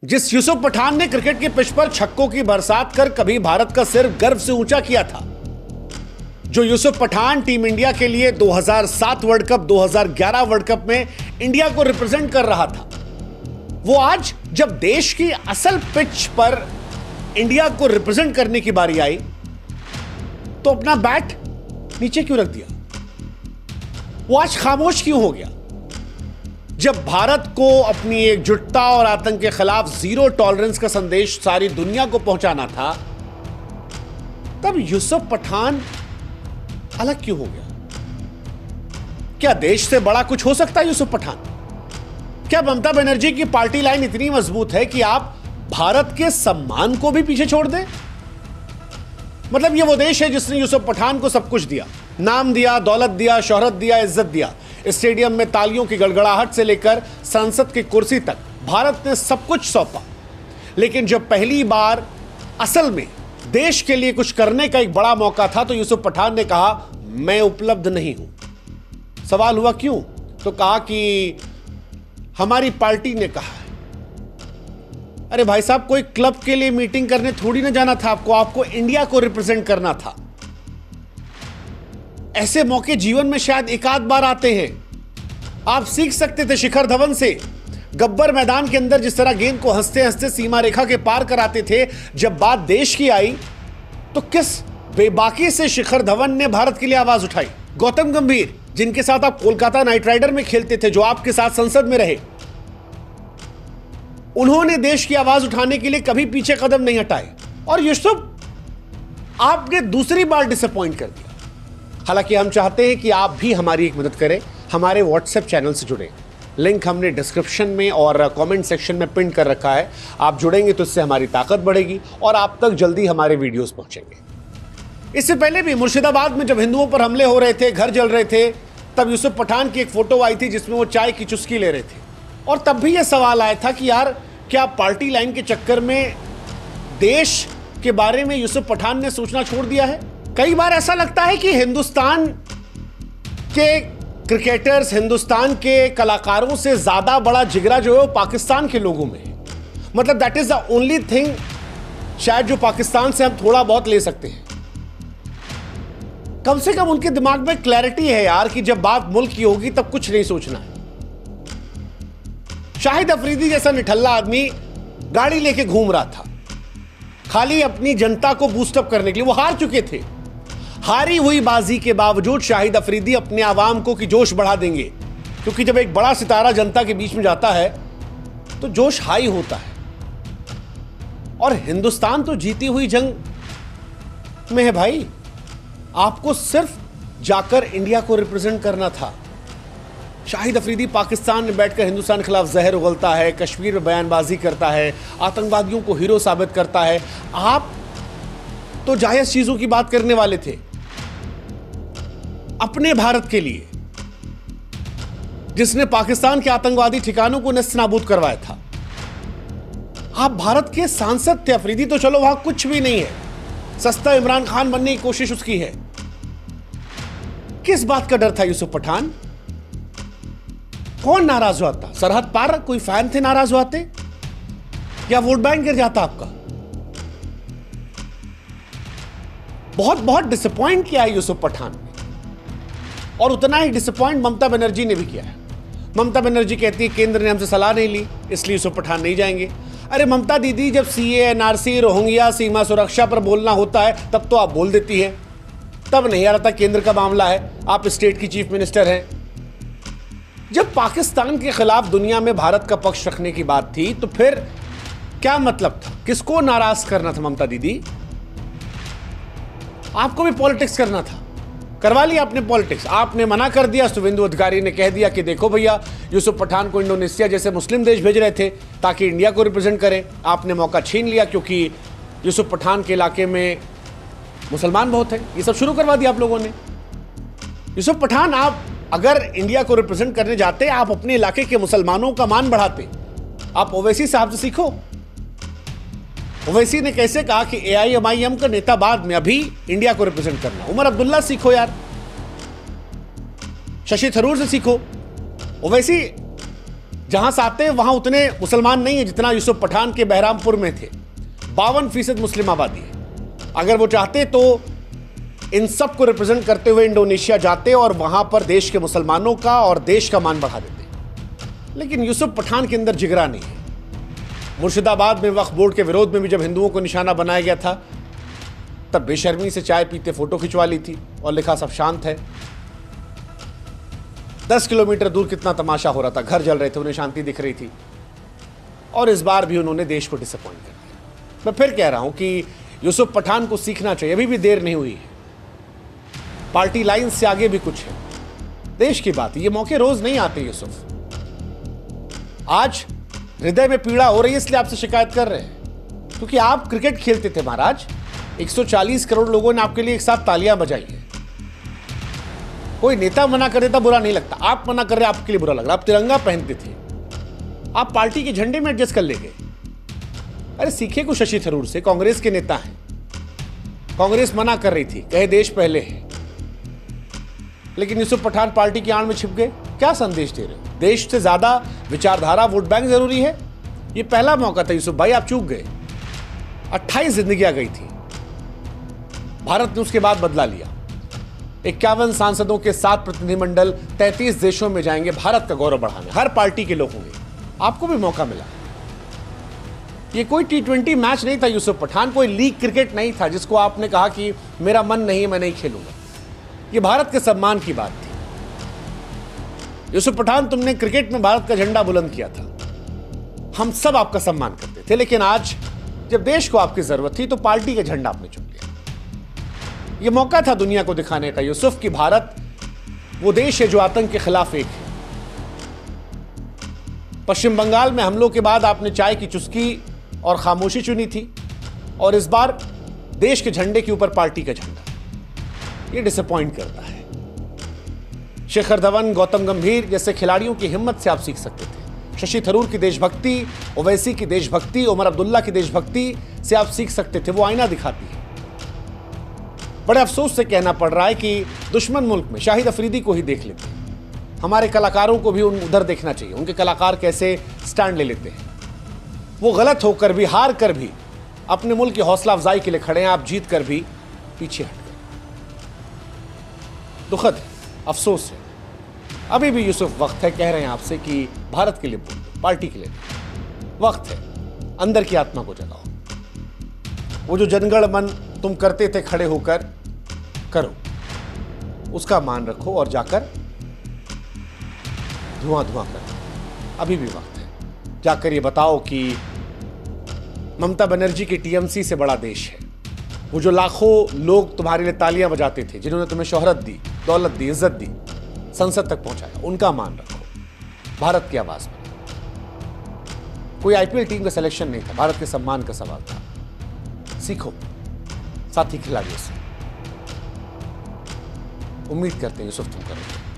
जिस यूसुफ पठान ने क्रिकेट के पिच पर छक्कों की बरसात कर कभी भारत का सिर गर्व से ऊंचा किया था, जो यूसुफ पठान टीम इंडिया के लिए 2007 वर्ल्ड कप, 2011 वर्ल्ड कप में इंडिया को रिप्रेजेंट कर रहा था, वो आज जब देश की असल पिच पर इंडिया को रिप्रेजेंट करने की बारी आई तो अपना बैट नीचे क्यों रख दिया? वो आज खामोश क्यों हो गया? जब भारत को अपनी एकजुटता और आतंक के खिलाफ जीरो टॉलरेंस का संदेश सारी दुनिया को पहुंचाना था, तब यूसुफ पठान अलग क्यों हो गया? क्या देश से बड़ा कुछ हो सकता है यूसुफ पठान? क्या ममता बनर्जी की पार्टी लाइन इतनी मजबूत है कि आप भारत के सम्मान को भी पीछे छोड़ दें? मतलब ये वो देश है जिसने यूसुफ पठान को सब कुछ दिया, नाम दिया, दौलत दिया, शोहरत दिया, इज्जत दिया। स्टेडियम में तालियों की गड़गड़ाहट से लेकर संसद की कुर्सी तक भारत ने सब कुछ सौंपा। लेकिन जब पहली बार असल में देश के लिए कुछ करने का एक बड़ा मौका था तो यूसुफ पठान ने कहा, मैं उपलब्ध नहीं हूं। सवाल हुआ क्यों? तो कहा कि हमारी पार्टी ने कहा है। अरे भाई साहब, कोई क्लब के लिए मीटिंग करने थोड़ी ना जाना था आपको इंडिया को रिप्रेजेंट करना था। ऐसे मौके जीवन में शायद एक आध बार आते हैं। आप सीख सकते थे शिखर धवन से। गब्बर मैदान के अंदर जिस तरह गेंद को हंसते हंसते सीमा रेखा के पार कराते थे, जब बात देश की आई तो किस बेबाकी से शिखर धवन ने भारत के लिए आवाज उठाई। गौतम गंभीर, जिनके साथ आप कोलकाता नाइट राइडर में खेलते थे, जो आपके साथ संसद में रहे, उन्होंने देश की आवाज उठाने के लिए कभी पीछे कदम नहीं हटाए। और यूसुफ, आपने दूसरी बार डिसअपॉइंट कर दिया। हालांकि हम चाहते हैं कि आप भी हमारी एक मदद करें, हमारे व्हाट्सएप चैनल से जुड़ें। लिंक हमने डिस्क्रिप्शन में और कमेंट सेक्शन में पिन कर रखा है। आप जुड़ेंगे तो इससे हमारी ताकत बढ़ेगी और आप तक जल्दी हमारे वीडियोस पहुंचेंगे। इससे पहले भी मुर्शिदाबाद में जब हिंदुओं पर हमले हो रहे थे, घर जल रहे थे, तब यूसुफ पठान की एक फोटो आई थी जिसमें वो चाय की चुस्की ले रहे थे। और तब भी यह सवाल आया था कि यार, क्या पार्टी लाइन के चक्कर में देश के बारे में यूसुफ पठान ने सोचना छोड़ दिया है? कई बार ऐसा लगता है कि हिंदुस्तान के क्रिकेटर्स, हिंदुस्तान के कलाकारों से ज्यादा बड़ा जिगरा जो है वो पाकिस्तान के लोगों में है। मतलब that is the only thing शायद जो पाकिस्तान से हम थोड़ा बहुत ले सकते हैं। कम से कम उनके दिमाग में क्लैरिटी है यार कि जब बात मुल्क की होगी तब कुछ नहीं सोचना है। शाहिद अफरीदी जैसा निठल्ला आदमी गाड़ी लेके घूम रहा था खाली अपनी जनता को बूस्टअप करने के लिए। वो हार चुके थे। हारी हुई बाजी के बावजूद शाहिद अफरीदी अपने आवाम को कि जोश बढ़ा देंगे, क्योंकि जब एक बड़ा सितारा जनता के बीच में जाता है तो जोश हाई होता है। और हिंदुस्तान तो जीती हुई जंग में है भाई। आपको सिर्फ जाकर इंडिया को रिप्रेजेंट करना था। शाहिद अफरीदी पाकिस्तान में बैठकर हिंदुस्तान के खिलाफ जहर उगलता है, कश्मीर में बयानबाजी करता है, आतंकवादियों को हीरो साबित करता है। आप तो जायज चीजों की बात करने वाले थे अपने भारत के लिए, जिसने पाकिस्तान के आतंकवादी ठिकानों को नस्तानाबूद करवाया था। आप भारत के सांसद थे। अफरीदी तो चलो वहां कुछ भी नहीं है, सस्ता इमरान खान बनने की कोशिश उसकी है। किस बात का डर था यूसुफ पठान? कौन नाराज हुआ था? सरहद पार कोई फैन थे नाराज हुआते, या वोट बैंक गिर जाता आपका? बहुत बहुत डिसअपॉइंट किया है यूसुफ पठान ने, और उतना ही डिसअपॉइंट ममता बनर्जी ने भी किया है। ममता बनर्जी कहती है केंद्र ने हमसे सलाह नहीं ली इसलिए यूसुफ पठान नहीं जाएंगे। अरे ममता दीदी, जब सीए, एनआरसी, रोहिंग्या, सीमा सुरक्षा पर बोलना होता है तब तो आप बोल देती हैं। तब नहीं आ रहा था केंद्र का मामला है, आप स्टेट की चीफ मिनिस्टर हैं। जब पाकिस्तान के खिलाफ दुनिया में भारत का पक्ष रखने की बात थी तो फिर क्या मतलब था? किसको नाराज करना था ममता दीदी? आपको भी पॉलिटिक्स करना था, करवा लिया आपने पॉलिटिक्स। आपने मना कर दिया, शुभेंदु अधिकारी ने कह दिया कि देखो भैया, यूसुफ पठान को इंडोनेशिया जैसे मुस्लिम देश भेज रहे थे ताकि इंडिया को रिप्रेजेंट करें। आपने मौका छीन लिया क्योंकि यूसुफ पठान के इलाके में मुसलमान बहुत हैं। ये सब शुरू करवा दिया आप लोगों ने। यूसुफ पठान, आप अगर इंडिया को रिप्रेजेंट करने जाते, आप अपने इलाके के मुसलमानों का मान बढ़ाते। आप ओवैसी साहब से सीखो। ओवैसी ने कैसे कहा कि AIMIM का नेता बाद में, अभी इंडिया को रिप्रेजेंट करना। उमर अब्दुल्ला सीखो यार, शशि थरूर से सीखो। ओवैसी जहां से आते हैं वहां उतने मुसलमान नहीं है जितना यूसुफ पठान के बहरामपुर में थे। 52% मुस्लिम आबादी है। अगर वो चाहते तो इन सब को रिप्रेजेंट करते हुए इंडोनेशिया जाते और वहां पर देश के मुसलमानों का और देश का मान बढ़ा देते। लेकिन यूसुफ पठान के अंदर जिगरा नहीं है। मुर्शिदाबाद में वक्फ बोर्ड के विरोध में भी जब हिंदुओं को निशाना बनाया गया था तब बेशर्मी से चाय पीते फोटो खिंचवा ली थी और लिखा सब शांत है। 10 किलोमीटर दूर कितना तमाशा हो रहा था, घर जल रहे थे, उन्हें शांति दिख रही थी। और इस बार भी उन्होंने देश को डिसअपॉइंट कर दिया। मैं फिर कह रहा हूं कि यूसुफ पठान को सीखना चाहिए, अभी भी देर नहीं हुई है। पार्टी लाइन से आगे भी कुछ है, देश की बात है। ये मौके रोज नहीं आते यूसुफ। आज हृदय में पीड़ा हो रही है इसलिए आपसे शिकायत कर रहे हैं, क्योंकि आप क्रिकेट खेलते थे महाराज। 140 करोड़ लोगों ने आपके लिए एक साथ तालियां बजाई है। कोई नेता मना कर देता बुरा नहीं लगता, आप मना कर रहे आपके लिए बुरा लग रहा। आप तिरंगा पहनते थे, आप पार्टी के झंडे में एडजस्ट कर ले गए। अरे सीखे कुछ शशि थरूर से, कांग्रेस के नेता हैं। कांग्रेस मना कर रही थी, कहे देश पहले है, लेकिन यूसुफ पठान पार्टी की आड़ में छिप गए। क्या संदेश दे रहे हो? देश से ज्यादा विचारधारा, वोट बैंक जरूरी है। ये पहला मौका था यूसुफ भाई, आप चूक गए। 28 जिंदगियां गई थी, भारत ने उसके बाद बदला लिया। 51 सांसदों के 7 प्रतिनिधिमंडल 33 देशों में जाएंगे भारत का गौरव बढ़ाने। हर पार्टी के लोग होंगे, आपको भी मौका मिला। ये कोई T20 मैच नहीं था यूसुफ पठान, कोई लीग क्रिकेट नहीं था जिसको आपने कहा कि मेरा मन नहीं, मैं नहीं खेलूंगा। ये भारत के सम्मान की बात थी। यूसुफ पठान, तुमने क्रिकेट में भारत का झंडा बुलंद किया था, हम सब आपका सम्मान करते थे। लेकिन आज जब देश को आपकी जरूरत थी तो पार्टी का झंडा आपने चुन लिया। यह मौका था दुनिया को दिखाने का यूसुफ कि भारत वो देश है जो आतंक के खिलाफ एक है। पश्चिम बंगाल में हमलों के बाद आपने चाय की चुस्की और खामोशी चुनी थी, और इस बार देश के झंडे के ऊपर पार्टी का झंडा। ये डिसअपॉइंट करता है। शिखर धवन, गौतम गंभीर जैसे खिलाड़ियों की हिम्मत से आप सीख सकते थे। शशि थरूर की देशभक्ति, ओवैसी की देशभक्ति, उमर अब्दुल्ला की देशभक्ति से आप सीख सकते थे। वो आईना दिखाती है। बड़े अफसोस से कहना पड़ रहा है कि दुश्मन मुल्क में शाहिद अफरीदी को ही देख लेते हैं। हमारे कलाकारों को भी उधर देखना चाहिए, उनके कलाकार कैसे स्टैंड ले लेते हैं। वो गलत होकर भी, हार कर भी अपने मुल्क की हौसला अफजाई के लिए खड़े हैं, आप जीत कर भी पीछे हट गए। दुखद है, अफसोस है। अभी भी यूसुफ वक्त है, कह रहे हैं आपसे कि भारत के लिए बोल दो, पार्टी के लिए वक्त है। अंदर की आत्मा को जगाओ। वो जो जनगण मन तुम करते थे खड़े होकर, करो, उसका मान रखो और जाकर धुआं धुआं करो। अभी भी वक्त है, जाकर ये बताओ कि ममता बनर्जी की टीएमसी से बड़ा देश है। वो जो लाखों लोग तुम्हारे लिए तालियां बजाते थे, जिन्होंने तुम्हें शोहरत दी, दौलत दी, इज्जत दी, संसद तक पहुंचाया, उनका मान रखो। भारत की आवाज बनो। कोई आईपीएल टीम का सिलेक्शन नहीं था, भारत के सम्मान का सवाल था। सीखो साथी खिलाड़ियों से। उम्मीद करते हैं यूसुफ तुम करोगे।